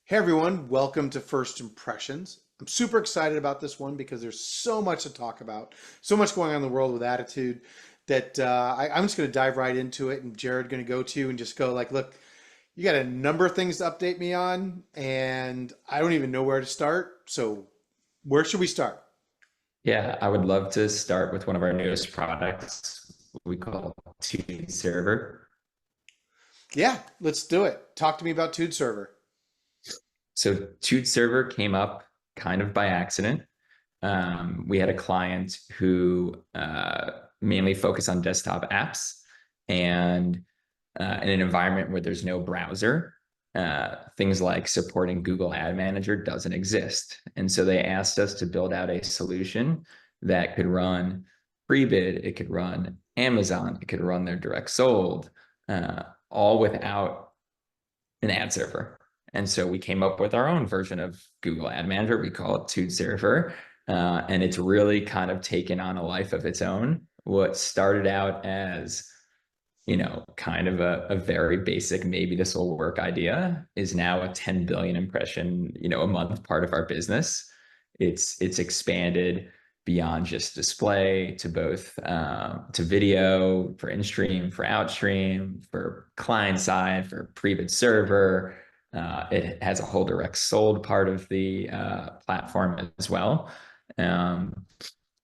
Hey everyone, welcome to First Impressions. I'm super excited about this one because there's so much to talk about, so much going on in the world with Attitude that I'm just going to dive right into it. And Jared going to go to and just go like, look, you got a number of things to update me on, and I don't even know where to start. So where should we start? Yeah, I would love to start with one of our newest products we call Tune Server. Yeah, let's do it. Talk to me about Tude Server. So Tune Server came up kind of by accident. We had a client who mainly focused on desktop apps, and in an environment where there's no browser, things like supporting Google Ad Manager doesn't exist. And so they asked us to build out a solution that could run Prebid, it could run Amazon, it could run their direct sold, all without an ad server. And so we came up with our own version of Google Ad Manager. We call it Tude Server. And it's really kind of taken on a life of its own. What started out as kind of a very basic, maybe this will work idea is now a 10 billion impression, a month part of our business. It's expanded beyond just display to both to video for in-stream, for outstream, for client side, for pre-bid server. It has a whole direct sold part of the platform as well. Um,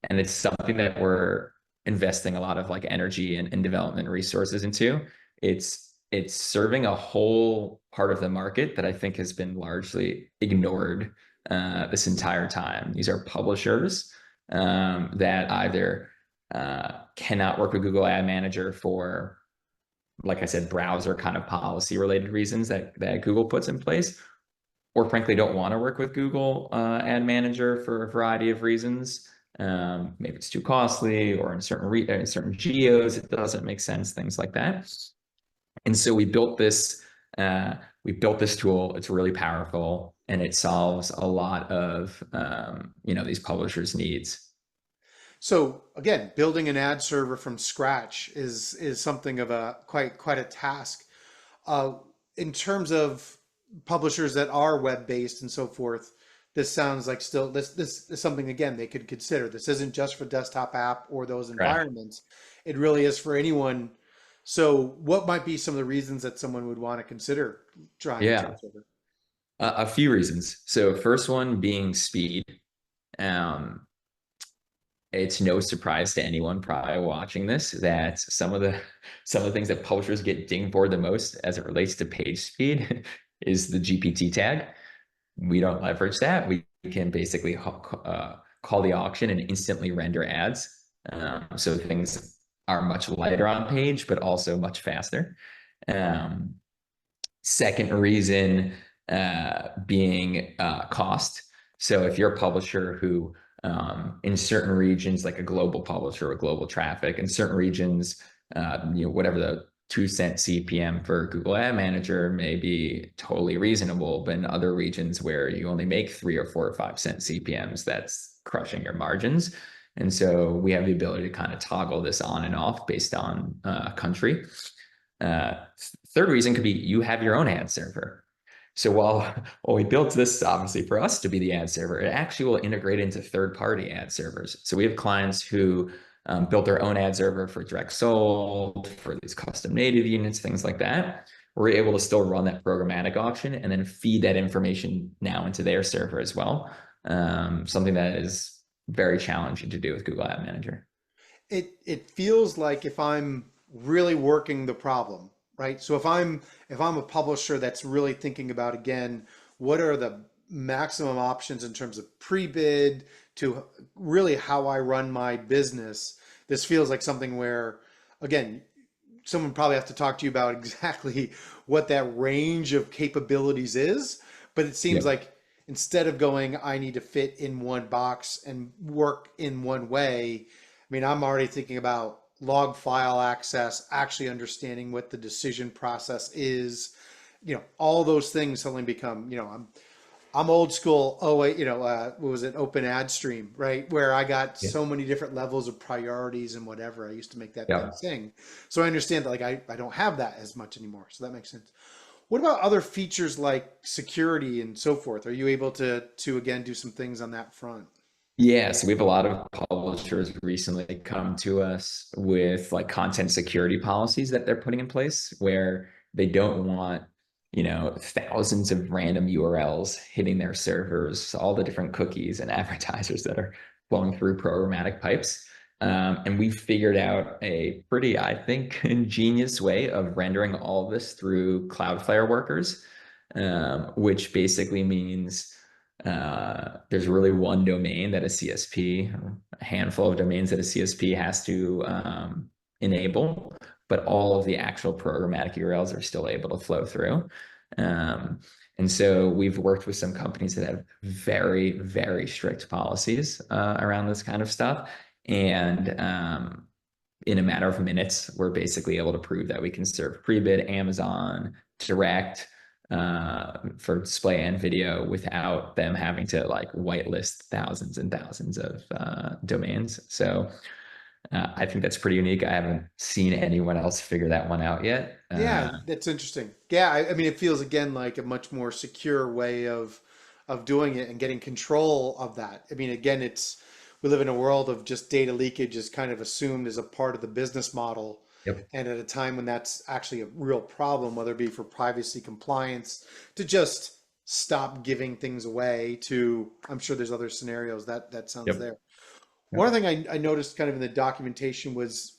and it's something that we're investing a lot of like energy and development resources into. It's serving a whole part of the market that I think has been largely ignored this entire time. These are publishers that either cannot work with Google Ad Manager for, like I said, browser kind of policy related reasons that Google puts in place, or frankly don't want to work with Google Ad Manager for a variety of reasons. Maybe it's too costly, or in certain geos it doesn't make sense, things like that. And so we built this tool. It's really powerful, and it solves a lot of these publishers' needs. So again, building an ad server from scratch is something of a quite a task. Uh, in terms of publishers that are web-based and so forth, this sounds like still this is something again they could consider. This isn't just for desktop app or those Correct. environments. It really is for anyone. So what might be some of the reasons that someone would want to consider trying a Yeah, Tude server? a few reasons. So first one being speed. Um, it's no surprise to anyone probably watching this that some of the things that publishers get dinged for the most as it relates to page speed is the GPT tag. We don't leverage that. We can basically call the auction and instantly render ads. So things are much lighter on page, but also much faster. Um, Second reason being cost. So if you're a publisher who, in certain regions, like a global publisher with global traffic, in certain regions, whatever the 2 cent CPM for Google Ad Manager may be totally reasonable, but in other regions where you only make 3 or 4 or 5 cent CPMs, that's crushing your margins. And so we have the ability to kind of toggle this on and off based on country. Uh, Third reason could be you have your own ad server. So while we built this obviously for us to be the ad server, it actually will integrate into third-party ad servers. So we have clients who built their own ad server for direct sold, for these custom native units, things like that. We're able to still run that programmatic auction and then feed that information now into their server as well. Something that is very challenging to do with Google Ad Manager. It feels like if I'm really working the problem, right? So if I'm a publisher that's really thinking about again, what are the maximum options in terms of pre-bid to really how I run my business, this feels like something where again, someone probably has to talk to you about exactly what that range of capabilities is, but it seems Yep. like instead of going, I need to fit in one box and work in one way, I mean, I'm already thinking about log file access, actually understanding what the decision process is. All those things suddenly become, I'm old school. Oh wait, what was it? Open ad stream, right? Where I got Yeah. so many different levels of priorities and whatever. I used to make that thing Yep. sing. So I understand that like I don't have that as much anymore. So that makes sense. What about other features like security and so forth? Are you able to again do some things on that front? Yeah, so we have a lot of publishers recently come to us with like content security policies that they're putting in place where they don't want, thousands of random URLs hitting their servers, all the different cookies and advertisers that are flowing through programmatic pipes. And we figured out a pretty, I think, ingenious way of rendering all of this through Cloudflare workers, which basically means there's really one domain that a CSP, a handful of domains that a CSP has to enable, but all of the actual programmatic URLs are still able to flow through. Um, and so we've worked with some companies that have very, very strict policies around this kind of stuff. And in a matter of minutes, we're basically able to prove that we can serve pre-bid, Amazon, direct, for display and video without them having to like whitelist thousands and thousands of domains. So I think that's pretty unique. I haven't seen anyone else figure that one out yet. Yeah, that's interesting. Yeah, I mean, it feels again like a much more secure way of doing it and getting control of that. I mean, again, it's we live in a world of just data leakage is kind of assumed as a part of the business model. Yep. And at a time when that's actually a real problem, whether it be for privacy compliance, to just stop giving things away to, I'm sure there's other scenarios that sounds Yep. there. One Yep. other thing I noticed kind of in the documentation was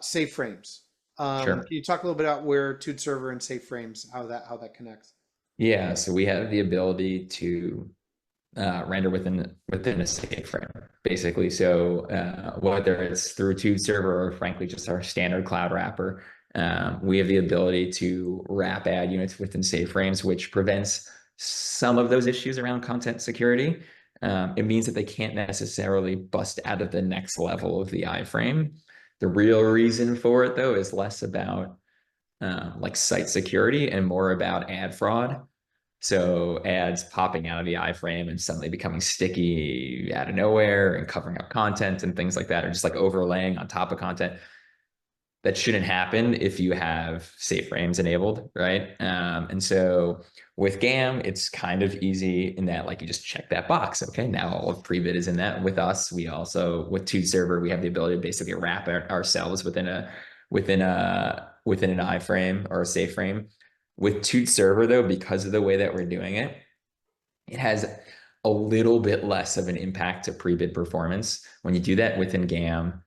safe frames. Can Sure. you talk a little bit about where Tude Server and safe frames, how that connects? Yeah. So we have the ability to render within a state frame, basically. So whether it's through a Tube server or frankly just our standard cloud wrapper, we have the ability to wrap ad units within safe frames, which prevents some of those issues around content security. It means that they can't necessarily bust out of the next level of the iframe. The real reason for it, though, is less about like site security and more about ad fraud. So ads popping out of the iframe and suddenly becoming sticky out of nowhere and covering up content and things like that, or just like overlaying on top of content that shouldn't happen if you have safe frames enabled, right? And so with GAM, it's kind of easy in that like you just check that box. Okay, now all of pre-bid is in that. With us, we also with Tube Server, we have the ability to basically wrap ourselves within an iframe or a safe frame. With Tube Server though, because of the way that we're doing it, it has a little bit less of an impact to pre-bid performance. When you do that within GAM,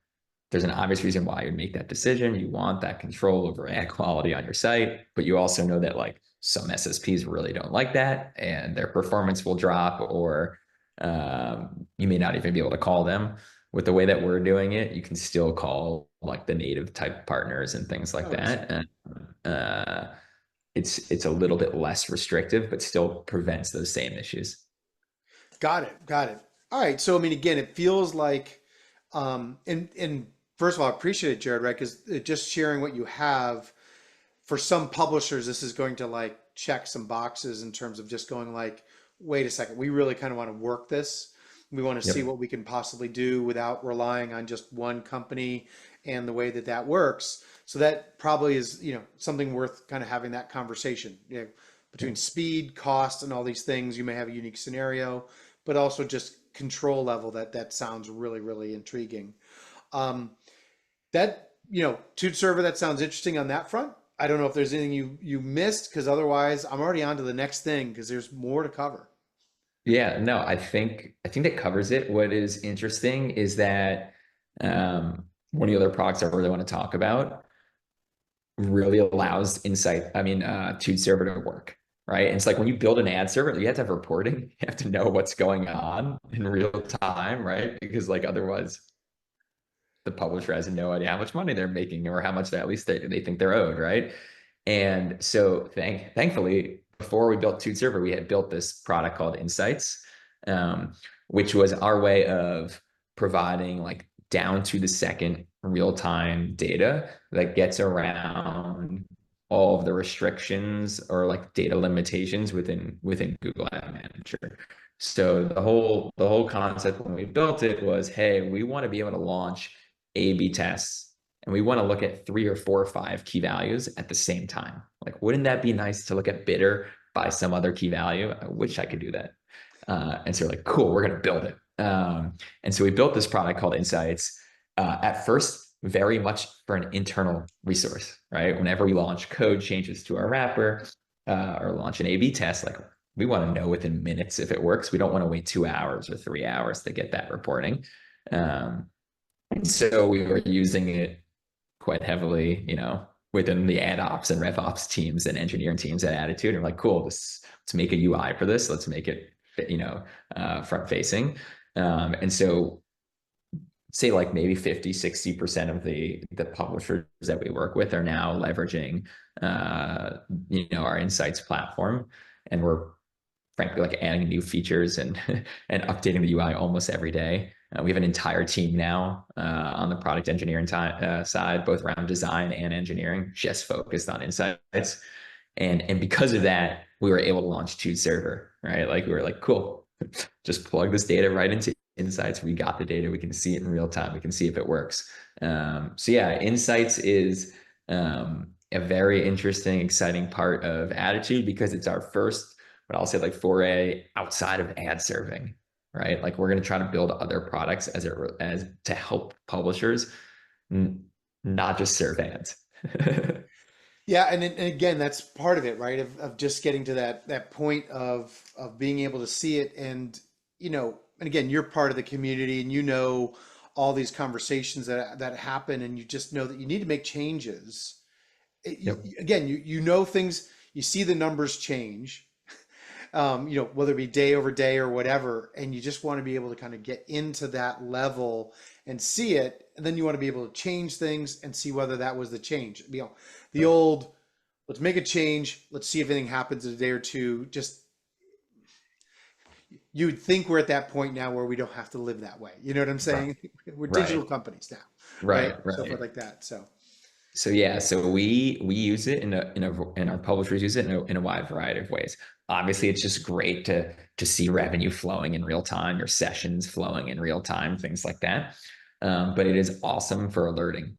there's an obvious reason why you'd make that decision. You want that control over ad quality on your site, but you also know that like some SSPs really don't like that and their performance will drop, or you may not even be able to call them. With the way that we're doing it, you can still call like the native type partners and things like Oh, I see. that. And it's a little bit less restrictive, but still prevents those same issues. Got it. Got it. All right. So, I mean, again, it feels like, and first of all, I appreciate it, Jared, right? Because just sharing what you have for some publishers, this is going to like check some boxes in terms of just going like, wait a second, we really kind of want to work this. We want to see Yep. what we can possibly do without relying on just one company and the way that that works. So that probably is, something worth kind of having that conversation. Between Yep. speed, cost, and all these things, you may have a unique scenario, but also just control level. That sounds really, really intriguing. Um, that Tude server, that sounds interesting on that front. I don't know if there's anything you missed because otherwise I'm already on to the next thing because there's more to cover. Yeah, no, I think that covers it. What is interesting is that one of the other products I really want to talk about really allows Tube server to work, right? And it's like when you build an ad server, you have to have reporting. You have to know what's going on in real time, right? Because like otherwise the publisher has no idea how much money they're making or how much at least they think they're owed, right? And so thankfully, before we built Tube Server, we had built this product called Insights, which was our way of providing like down to the second real-time data that gets around all of the restrictions or like data limitations within Google Ad Manager. So the whole concept when we built it was, hey, we want to be able to launch A/B tests and we want to look at 3 or 4 or 5 key values at the same time. Like, wouldn't that be nice to look at bidder by some other key value? I wish I could do that. And so we're like, cool, we're going to build it. And so we built this product called Insights. At first, very much for an internal resource, right? Whenever we launch code changes to our wrapper or launch an A/B test, like we want to know within minutes if it works. We don't want to wait 2 hours or 3 hours to get that reporting. Um, and so we were using it quite heavily, within the ad ops and rev ops teams and engineering teams at Aditude. And we're like, cool, let's make a UI for this. Let's make it, front facing. And so say like maybe 50-60% of the publishers that we work with are now leveraging our Insights platform, and we're frankly like adding new features and and updating the UI almost every day. We have an entire team now on the product engineering side, both around design and engineering, just focused on Insights. And because of that, we were able to launch Tude Server, right? Like we were like, cool, just plug this data right into Insights. We got the data. We can see it in real time. We can see if it works. So yeah, Insights is a very interesting, exciting part of Aditude because it's our first, but I'll say like foray outside of ad serving, right? Like we're going to try to build other products as to help publishers, not just serve ads. Yeah, and again, that's part of it, right? Of just getting to that point of being able to see it, and and again, you're part of the community, and all these conversations that happen, and you just know that you need to make changes. Yep. Again, you know things, you see the numbers change, whether it be day over day or whatever, and you just want to be able to kind of get into that level and see it, and then you want to be able to change things and see whether that was the change. The old, let's make a change, let's see if anything happens in a day or two. Just you'd think we're at that point now where we don't have to live that way. You know what I'm saying? We're digital Right. companies now, right? Right. So forth Right. like that. So So yeah, so we use it and our publishers use it in a wide variety of ways. Obviously, it's just great to see revenue flowing in real time, your sessions flowing in real time, things like that. But it is awesome for alerting.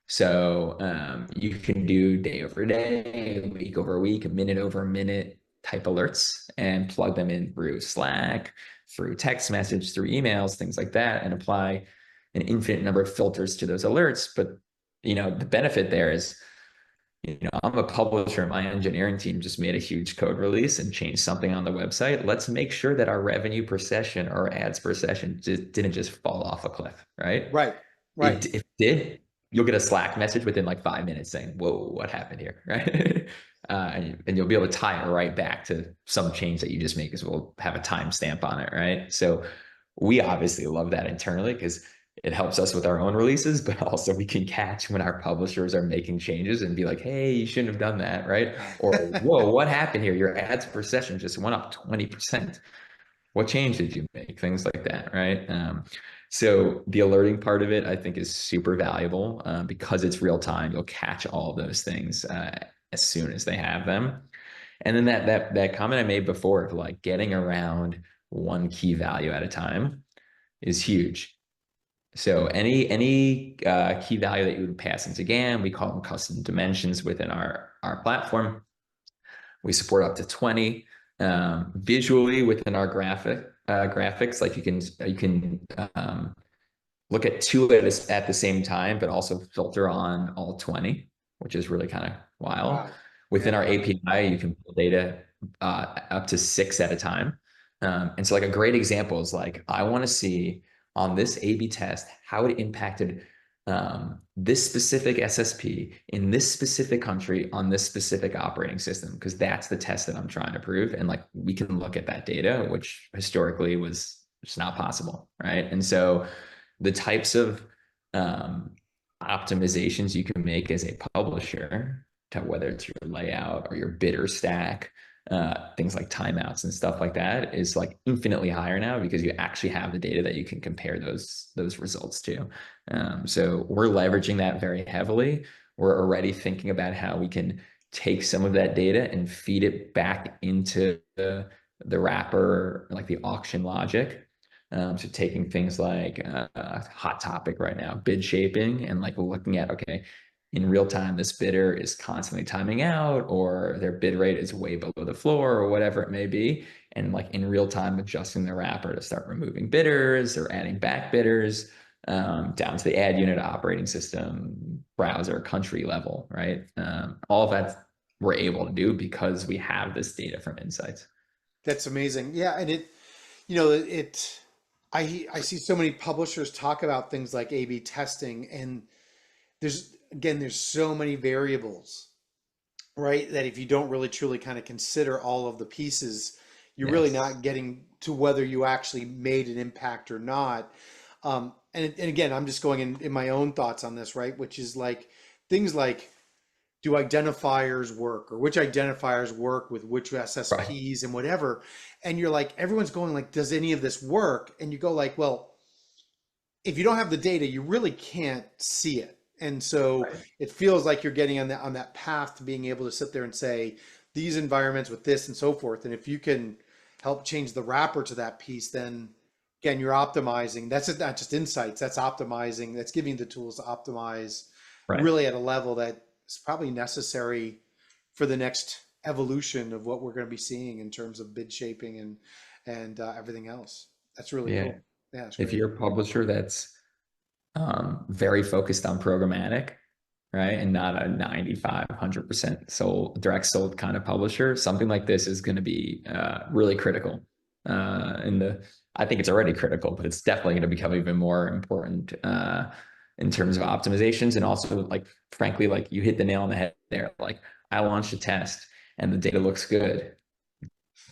So you can do day over day, week over week, a minute over minute type alerts and plug them in through Slack, through text message, through emails, things like that, and apply an infinite number of filters to those alerts. But the benefit there is, I'm a publisher. My engineering team just made a huge code release and changed something on the website. Let's make sure that our revenue per session or ads per session didn't just fall off a cliff, right? right, right. If it did, you'll get a Slack message within like 5 minutes saying, "Whoa, what happened here?" Right? And you'll be able to tie it right back to some change that you just made because we'll have a timestamp on it, right? So we obviously love that internally because it helps us with our own releases, but also we can catch when our publishers are making changes and be like, "Hey, you shouldn't have done that," right? Or, "Whoa, what happened here? Your ads per session just went up 20%. What change did you make?" Things like that, right? So the alerting part of it, I think, is super valuable because it's real time. You'll catch all of those things as soon as they have them. And then that comment I made before of like getting around one key value at a time is huge. So any key value that you would pass into GAN, we call them custom dimensions within our platform. We support up to 20 visually within our graphics. Like you can look at two at the same time, but also filter on all 20, which is really kind of wild. Wow. Within Yeah. our API, you can pull data up to 6 at a time. And so like a great example is like, I want to see on this A/B test how it impacted this specific SSP in this specific country on this specific operating system, because that's the test that I'm trying to prove. And like we can look at that data, which historically was just not possible, right? And so the types of optimizations you can make as a publisher, to whether it's your layout or your bidder stack, things like timeouts and stuff like that, is like infinitely higher now because you actually have the data that you can compare those results to. So we're leveraging that very heavily. We're already thinking about how we can take some of that data and feed it back into the wrapper, like the auction logic. So taking things like hot topic right now, bid shaping, and like looking at, okay, in real time, this bidder is constantly timing out, or their bid rate is way below the floor, or whatever it may be. And like in real time, adjusting the wrapper to start removing bidders or adding back bidders, down to the ad unit operating system, browser, country level, right? All of that we're able to do because we have this data from insights. That's amazing. Yeah, and it I see so many publishers talk about things like A/B testing, and there's so many variables, right? That if you don't really truly kind of consider all of the pieces, you're really Yes. not getting to whether you actually made an impact or not. And again, I'm just going in my own thoughts on this, right? Which is like things like, do identifiers work, or which identifiers work with which Right. SSPs and whatever. And you're like, everyone's going like, does any of this work? And you go like, well, if you don't have the data, you really can't see it. And so Right. it feels like you're getting on that path to being able to sit there and say these environments with this and so forth. And if you can help change the wrapper to that piece, then again, you're optimizing. That's not just insights, that's optimizing, that's giving you the tools to optimize Right. really at a level that is probably necessary for the next evolution of what we're going to be seeing in terms of bid shaping and everything else. That's really Yeah. cool. Yeah, that's If great. you're a publisher that's very focused on programmatic, right? And not a 95, 100% sold, direct sold kind of publisher, something like this is going to be really critical. I think it's already critical, but it's definitely going to become even more important in terms of optimizations. And also, like, frankly, like you hit the nail on the head there. Like, I launched a test and the data looks good.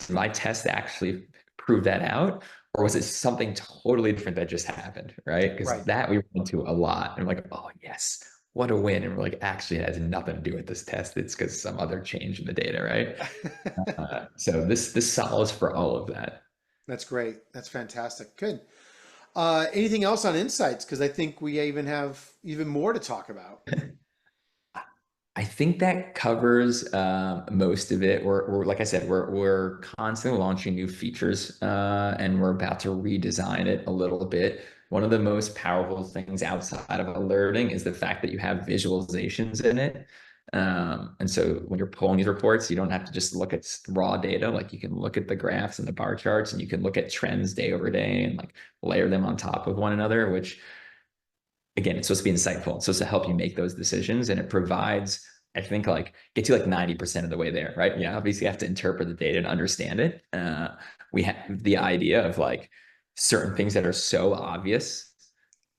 Did my test actually prove that out? Or was it something totally different that just happened, right? Because Right. that we run into a lot. And we're like, oh, yes, what a win. And we're like, actually, it has nothing to do with this test. It's because some other change in the data, right? So this solves for all of that. That's great. That's fantastic. Good. Anything else on insights? Because I think we even have even more to talk about. I think that covers most of it. Like I said, we're constantly launching new features, and we're about to redesign it a little bit. One of the most powerful things outside of alerting is the fact that you have visualizations in it. And so when you're pulling these reports, you don't have to just look at raw data. Like you can look at the graphs and the bar charts, and you can look at trends day over day and like layer them on top of one another, which again, it's supposed to be insightful. It's supposed to help you make those decisions. And it provides, I think, like gets you like 90% of the way there, right? Yeah, obviously you have to interpret the data and understand it. We have the idea of like certain things that are so obvious,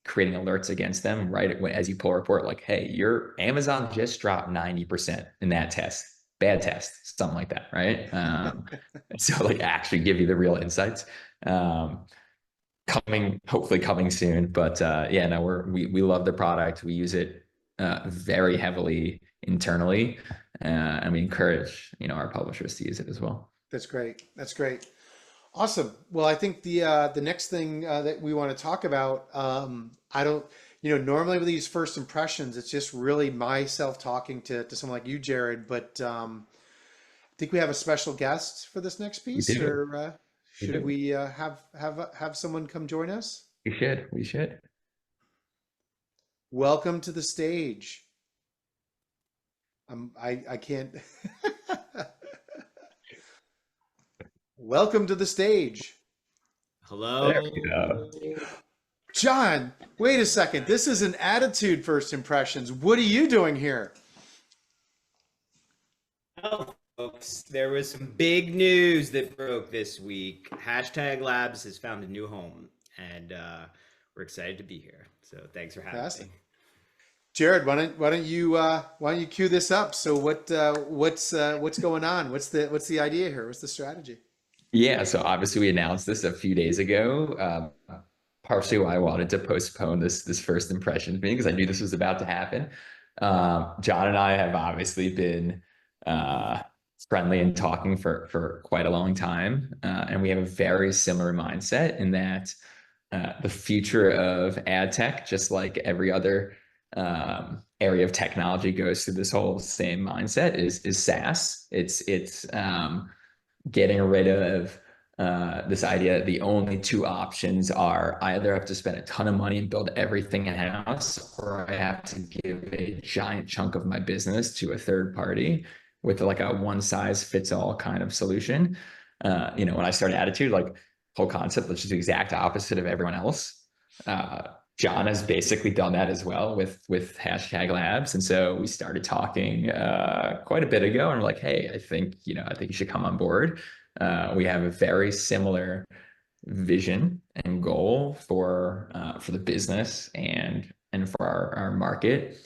creating alerts against them, right? As you pull a report, like, hey, your Amazon just dropped 90% in that test. Bad test, something like that, right? So like actually give you the real insights. Um, hopefully coming soon. But yeah, no, we love the product. We use it very heavily internally, and we encourage our publishers to use it as well. That's great. That's great. Awesome. Well, I think the next thing that we want to talk about, I don't, normally with these first impressions, it's just really myself talking to someone like you, Jared. But I think we have a special guest for this next We piece, do. or We should do. we have someone come join us? We should. We should. Welcome to the stage. I can't. Welcome to the stage. There Hello. we go. John, wait a second. This is an Attitude First Impressions. What are you doing here? Well, folks, there was some big news that broke this week. Hashtag Labs has found a new home, and we're excited to be here. So thanks for having Fantastic. me. Jared, why don't you cue this up? So what's going on? What's the idea here? What's the strategy? Yeah, so obviously we announced this a few days ago. Partially why I wanted to postpone this first impressions meeting because I knew this was about to happen. John and I have obviously been uh, friendly and talking for quite a long time, and we have a very similar mindset in that the future of ad tech, just like every other area of technology, goes through this whole same mindset is SaaS. It's getting rid of this idea that the only two options are either I have to spend a ton of money and build everything in-house, or I have to give a giant chunk of my business to a third party with like a one size fits all kind of solution. When I started Aditude, like whole concept was just the exact opposite of everyone else. John has basically done that as well with hashtag labs. And so we started talking quite a bit ago, and we're like, hey, I think you should come on board. We have a very similar vision and goal for the business and for our market.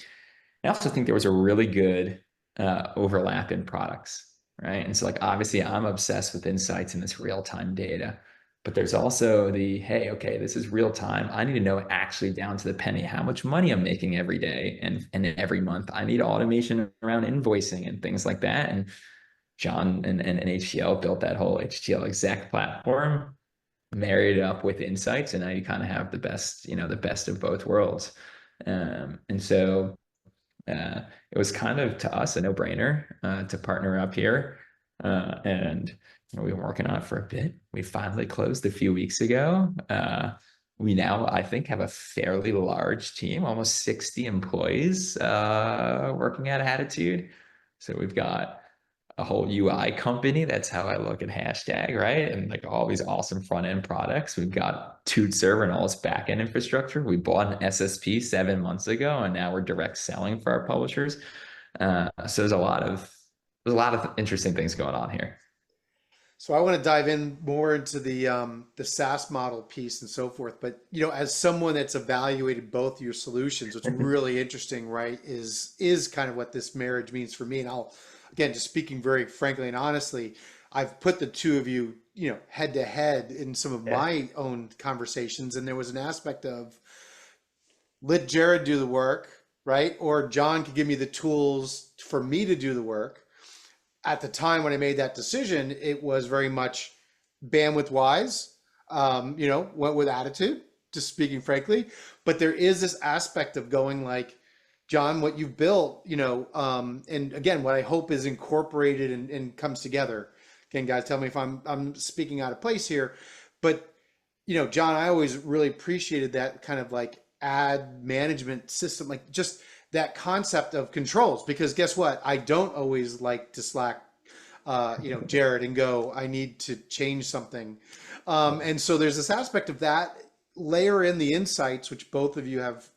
I also think there was a really good overlap in products, right? And so like obviously I'm obsessed with insights and this real-time data, but there's also the, hey, okay, this is real time. I need to know actually down to the penny how much money I'm making every day and every month. I need automation around invoicing and things like that. And John and HTL built that whole HTL exec platform, married it up with insights, and now you kind of have the best of both worlds. And so it was kind of to us a no-brainer to partner up here. And we've been working on it for a bit. We finally closed a few weeks ago. We now, I think, have a fairly large team, almost 60 employees working at Aditude. So we've got a whole UI company. That's how I look at hashtag, right? And like all these awesome front end products. We've got Tude server and all its back end infrastructure. We bought an SSP 7 months ago, and now we're direct selling for our publishers. So there's a lot of interesting things going on here. So I want to dive in more into the SaaS model piece and so forth. But as someone that's evaluated both your solutions, what's really interesting, right, is kind of what this marriage means for me. And I'll, again, just speaking very frankly and honestly, I've put the two of you, head to head in some of my own conversations, and there was an aspect of let Jared do the work, right, or John could give me the tools for me to do the work. At the time when I made that decision, it was very much bandwidth wise, went with Aditude, just speaking frankly. But there is this aspect of going like, John, what you've built, and again, what I hope is incorporated and comes together. Again, guys, tell me if I'm speaking out of place here. But, John, I always really appreciated that kind of like ad management system, like just that concept of controls, because guess what? I don't always like to slack, Jared and go, I need to change something. And so there's this aspect of that, layer in the insights, which both of you have,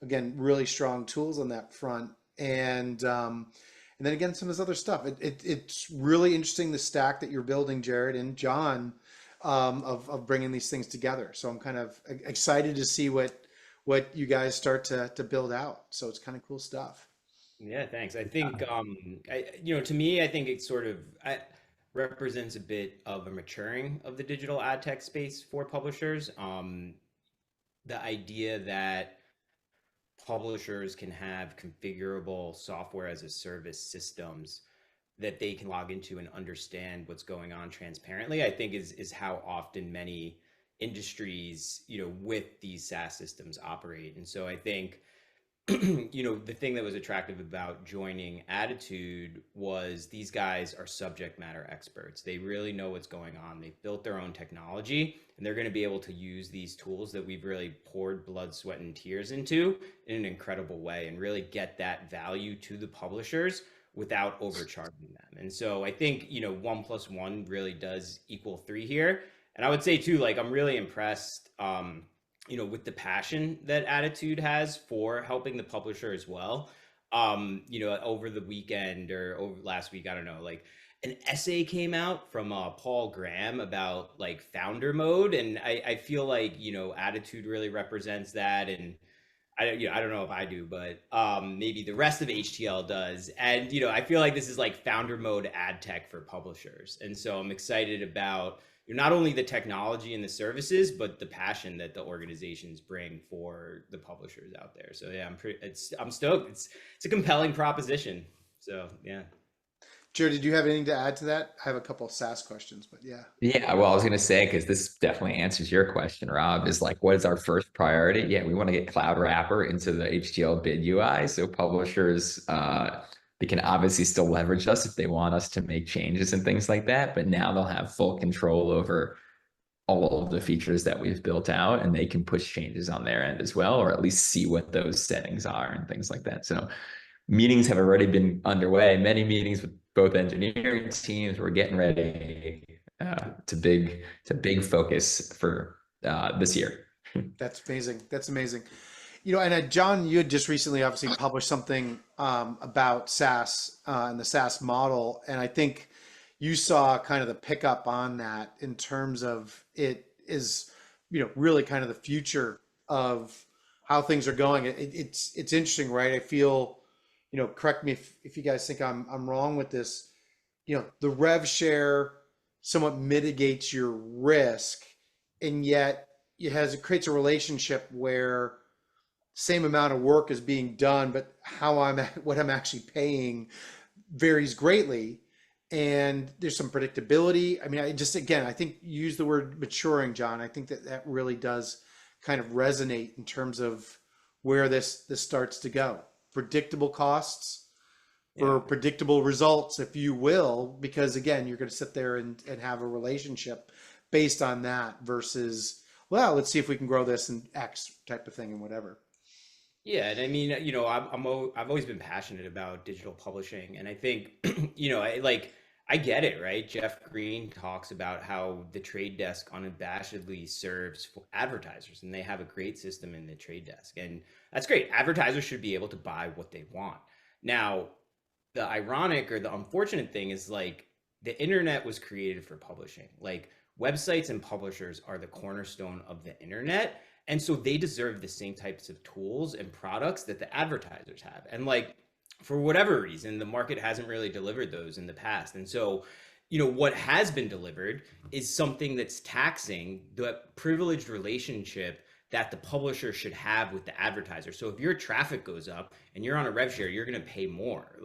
again, really strong tools on that front. And then again, some of this other stuff. It's really interesting, the stack that you're building, Jared and John, of bringing these things together. So I'm kind of excited to see what you guys start to build out. So it's kind of cool stuff. Yeah, thanks. I think, to me, I think it sort of represents a bit of a maturing of the digital ad tech space for publishers. The idea that publishers can have configurable software as a service systems that they can log into and understand what's going on transparently, I think is how often many industries, with these SaaS systems operate. And so I think, the thing that was attractive about joining Aditude was these guys are subject matter experts. They really know what's going on. They've built their own technology, and they're going to be able to use these tools that we've really poured blood, sweat, and tears into in an incredible way and really get that value to the publishers without overcharging them. And so I think, 1 + 1 really does equal 3 here. And I would say too, like, I'm really impressed, with the passion that Aditude has for helping the publisher as well. Over the weekend or over last week, I don't know, like an essay came out from Paul Graham about like founder mode. And I feel like, Aditude really represents that. And I don't know if I do, but maybe the rest of HTL does. And, I feel like this is like founder mode ad tech for publishers. And so I'm excited about not only the technology and the services, but the passion that the organizations bring for the publishers out there. So yeah, I'm stoked. It's a compelling proposition. So yeah. Jared, did you have anything to add to that? I have a couple of SaaS questions, but yeah. Yeah, well, I was going to say, because this definitely answers your question, Rob, is like, what is our first priority? Yeah, we want to get Cloud Wrapper into the HTL bid UI so publishers They can obviously still leverage us if they want us to make changes and things like that, but now they'll have full control over all of the features that we've built out, and they can push changes on their end as well, or at least see what those settings are and things like that. So meetings have already been underway, many meetings with both engineering teams. We're getting ready. It's a big focus for this year. That's amazing. That's amazing. And John, you had just recently obviously published something about SaaS and the SaaS model, and I think you saw kind of the pickup on that in terms of it is, really kind of the future of how things are going. It's interesting, right? I feel, correct me if you guys think I'm wrong with this. The rev share somewhat mitigates your risk, and yet it creates a relationship where same amount of work is being done, but what I'm actually paying varies greatly. And there's some predictability. I mean, I think you use the word maturing, John. I think that really does kind of resonate in terms of where this starts to go. Predictable costs for predictable results, if you will, because again, you're going to sit there and have a relationship based on that versus, well, let's see if we can grow this and X type of thing and whatever. Yeah, and I mean, I've always been passionate about digital publishing, and I think, I get it, right? Jeff Green talks about how the trade desk unabashedly serves for advertisers, and they have a great system in the trade desk, and that's great. Advertisers should be able to buy what they want. Now, the ironic or the unfortunate thing is the internet was created for publishing. Like websites and publishers are the cornerstone of the internet. And so they deserve the same types of tools and products that the advertisers have. And for whatever reason, the market hasn't really delivered those in the past. And so, what has been delivered is something that's taxing the privileged relationship that the publisher should have with the advertiser. So if your traffic goes up and you're on a rev share, you're going to pay more,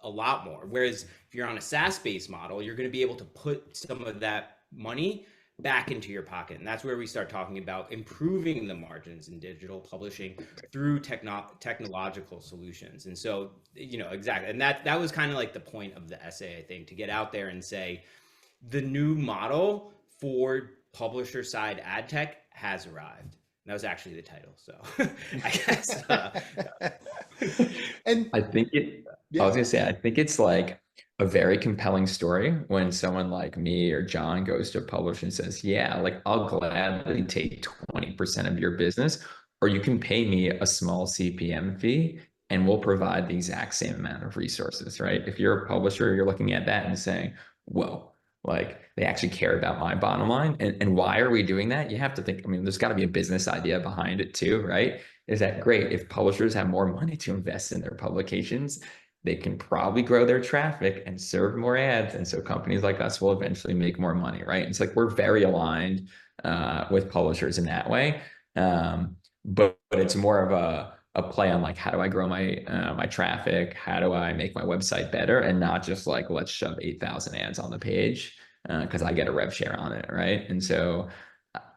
a lot more. Whereas if you're on a SaaS-based model, you're going to be able to put some of that money back into your pocket. And that's where we start talking about improving the margins in digital publishing through technological solutions. And so, exactly. And that was kind of the point of the essay, I think, to get out there and say the new model for publisher side ad tech has arrived. That was actually the title. So I guess. And I think I was gonna say, I think it's a very compelling story when someone like me or John goes to a publisher and says, yeah, I'll gladly take 20% of your business, or you can pay me a small CPM fee and we'll provide the exact same amount of resources, right? If you're a publisher, you're looking at that and saying, whoa, they actually care about my bottom line. And why are we doing that? You have to think, I mean, there's got to be a business idea behind it too, right? Is that great? If publishers have more money to invest in their publications, they can probably grow their traffic and serve more ads. And so companies like us will eventually make more money, right? It's we're very aligned with publishers in that way. But it's more of a play on how do I grow my traffic? How do I make my website better? And not just let's shove 8,000 ads on the page because I get a rev share on it, right? And so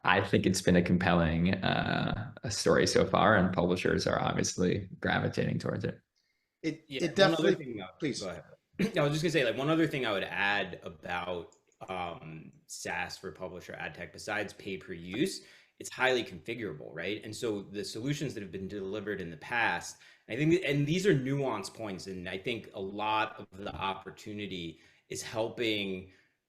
I think it's been a compelling a story so far, and publishers are obviously gravitating towards it. It definitely. Please go ahead. I was just gonna say one other thing I would add about SaaS for publisher ad tech, besides pay per use, it's highly configurable, right? And so the solutions that have been delivered in the past, I think, and these are nuanced points, and I think a lot of the opportunity is helping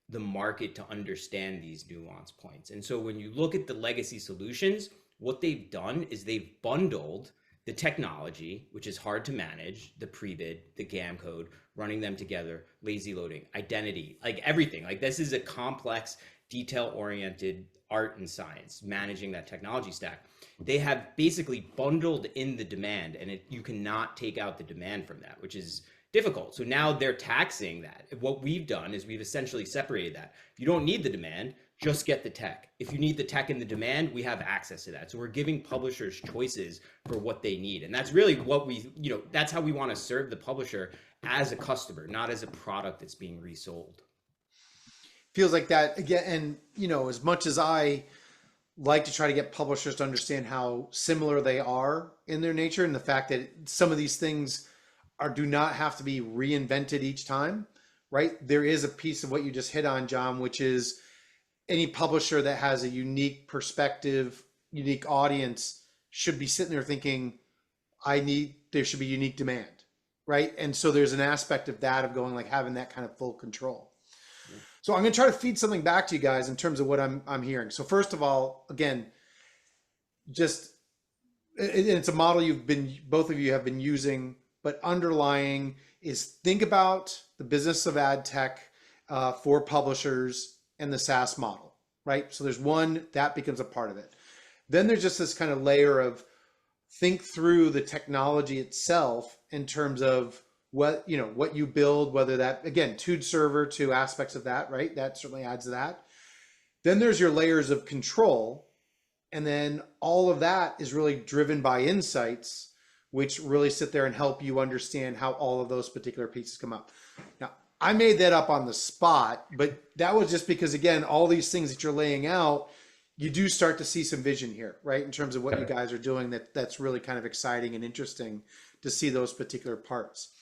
the market to understand these nuanced points. And so when you look at the legacy solutions, what they've done is they've bundled the technology, which is hard to manage, the pre-bid, the GAM code, running them together, lazy loading, identity, everything. This is a complex, detail-oriented art and science, managing that technology stack. They have basically bundled in the demand, and you cannot take out the demand from that, which is difficult. So now they're taxing that. What we've done is we've essentially separated that. If you don't need the demand, just get the tech. If you need the tech and the demand, we have access to that. So we're giving publishers choices for what they need. And that's really what that's how we want to serve the publisher as a customer, not as a product that's being resold. Feels like that again. And, as much as I like to try to get publishers to understand how similar they are in their nature and the fact that some of these things do not have to be reinvented each time, right? There is a piece of what you just hit on, John, which is any publisher that has a unique perspective, unique audience should be sitting there thinking, there should be unique demand, right? And so there's an aspect of that, of going like having that kind of full control. So I'm going to try to feed something back to you guys in terms of what I'm hearing. So first of all, again, just it's a model both of you have been using, but underlying is think about the business of ad tech for publishers and the SaaS model, right? So there's one that becomes a part of it. Then there's just this kind of layer of think through the technology itself in terms of what you build, whether that, again, Tude server to aspects of that, right? That certainly adds to that. Then there's your layers of control. And then all of that is really driven by insights, which really sit there and help you understand how all of those particular pieces come up. Now, I made that up on the spot, but that was just because, again, all these things that you're laying out, you do start to see some vision here, right? In terms of what you guys are doing, that's really kind of exciting and interesting to see those particular parts.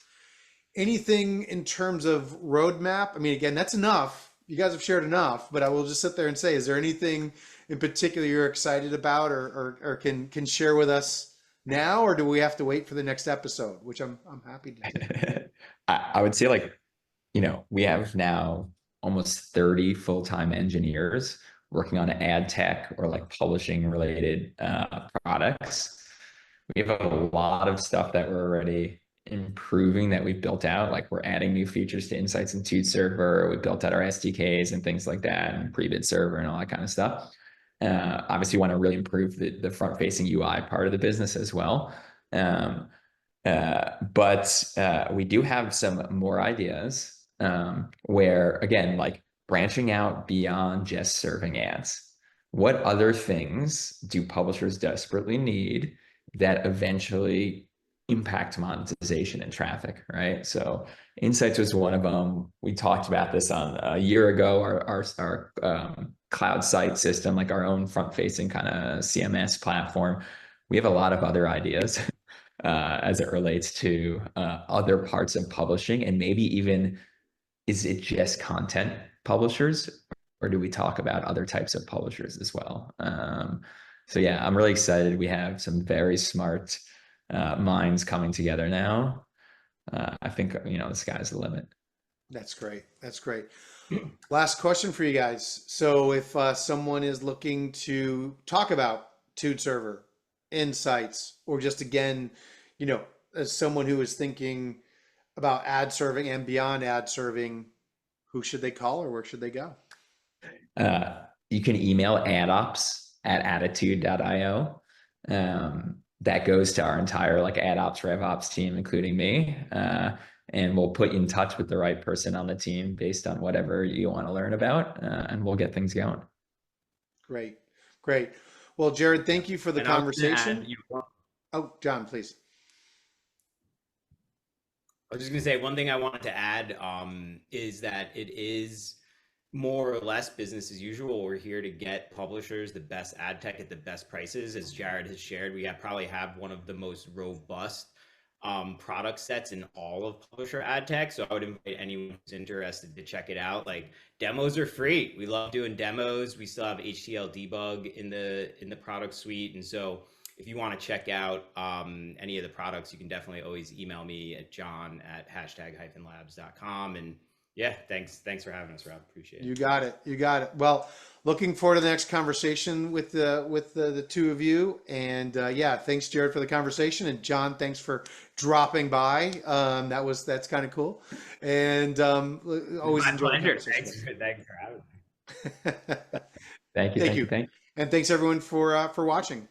Anything in terms of roadmap? I mean, again, that's enough. You guys have shared enough, but I will just sit there and say, is there anything in particular you're excited about or can share with us now, or do we have to wait for the next episode, which I'm happy to do. I would say, like, we have now almost 30 full-time engineers working on ad tech or like publishing related products. We have a lot of stuff that we're already improving that we've built out. Like, we're adding new features to Insights and Tude server. We built out our SDKs and things like that, and pre-bid server and all that kind of stuff. Obviously, want to really improve the front-facing UI part of the business as well. But we do have some more ideas where, again, like branching out beyond just serving ads. What other things do publishers desperately need that eventually impact monetization and traffic, right? So Insights was one of them. We talked about this on a year ago, our cloud site system, like our own front-facing kind of CMS platform. We have a lot of other ideas as it relates to other parts of publishing, and maybe even, is it just content publishers, or do we talk about other types of publishers as well? So yeah, I'm really excited. We have some very smart minds coming together now. I think, the sky's the limit. That's great. That's great. Last question for you guys. So if someone is looking to talk about Tude server, Insights, or just, again, as someone who is thinking about ad serving and beyond ad serving, who should they call or where should they go? You can email adops@aditude.io. That goes to our entire AdOps, RevOps team, including me. And we'll put you in touch with the right person on the team based on whatever you want to learn about, and we'll get things going. Great. Great. Well, Jared, thank you for the conversation. Oh, John, please. I was just going to say, one thing I wanted to add is that it is more or less business as usual. We're here to get publishers the best ad tech at the best prices. As Jared has shared, we probably have one of the most robust product sets in all of publisher ad tech. So I would invite anyone who's interested to check it out. Like, demos are free. We love doing demos. We still have HTML debug in the product suite. And so if you want to check out any of the products, you can definitely always email me at john@hashtag-labs.com. And yeah, thanks for having us, Rob. Appreciate it. You got it. You got it. Well, looking forward to the next conversation with the two of you. And yeah, thanks, Jared, for the conversation. And John, thanks for dropping by. That's kind of cool. And always enjoy the conversation. Thanks for having me. Thank you. And thanks everyone for watching.